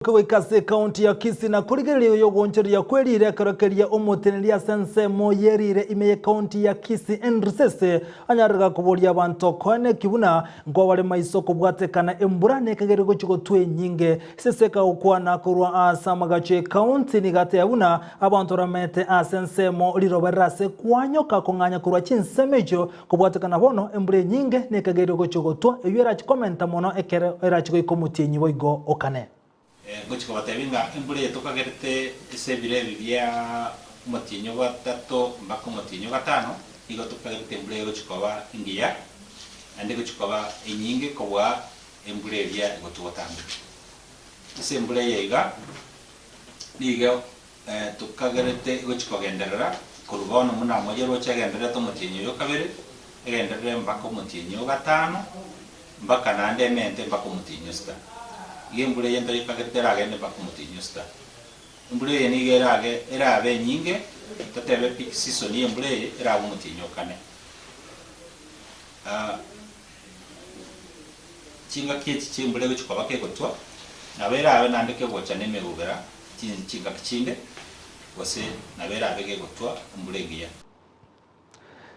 Kwikase kaunti ya Kisii na kurigererio yogoncheria kwirire karokeria omoteneria sensemo yerire imeye kaunti ya Kisii Enrisese anyaraga kuboria abantu kone kibuna ngo wale maiso kubwatekana embura nekagere gochigotwe nyinge seseka ukwana kurwa asamagache kaunti ni gate yabuna abantu ramete sensemo liroberase kwanyoka konganya kurwa chinsemejo kubwatekana bono embure nyinge nekagere gochigotwa eyera chikomenta mono ekere era chigoikomutie nyibo igo okane gochiko batebinga embure tukagerete esebire bibya motinyo gatatu mbako motinyo gatano igo tukagerete embure gochikoba ingiya ande gochikoba enyinge kobwa embure bya gotugotambe ese embure yega nigo tukagerete gochikogenderera kurubono muna mojero chagenderera to motinyo yo kabere egenderera mbako motinyo gatano mbaka nande mente mbako motinyo sta Gembule yenda yikagetera agende bakumutinyo sta. Mbule ni gerage era abe nyinge tatebe peak season yembule era umutinyo kane. Chinga kieti chimbule gochikoba ke gotwa. Nabera abe nandeke gocha nemegugera chinga kichinde. Wase nabera abe ke gotwa mbule ngiya.